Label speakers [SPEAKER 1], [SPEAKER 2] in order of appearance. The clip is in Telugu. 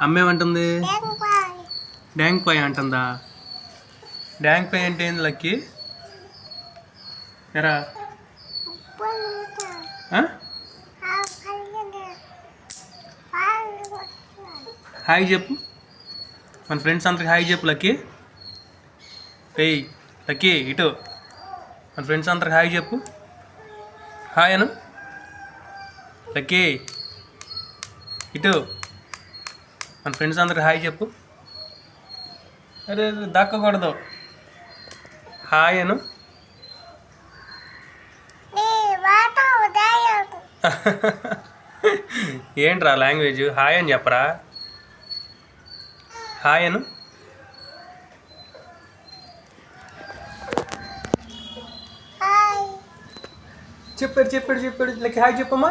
[SPEAKER 1] అమ్మేమంటుంది? డ్యాంక్ పాయ్ అంటుందా? డ్యాంక్ పాయ్ అంటే ఏంది లక్కీ? ఎరా హాయ్ చెప్పు, మన ఫ్రెండ్స్ అందరికి హాయ్ చెప్పు లక్కీ. ఏయ్ లక్కీ ఇటు, మన ఫ్రెండ్స్ అందరికి హాయ్ చెప్పు. హాయ్ అను లక్కీ. ఇటు మన ఫ్రెండ్స్ అందరికి హాయ్ చెప్పు. అరే దక్కకూడదు. హాయ్ అను. ఏంట్రా లాంగ్వేజ్? హాయ్ అని చెప్పరా. హాయ్ అను. చెప్పాడు లైక్ హాయ్ చెప్పమ్మా.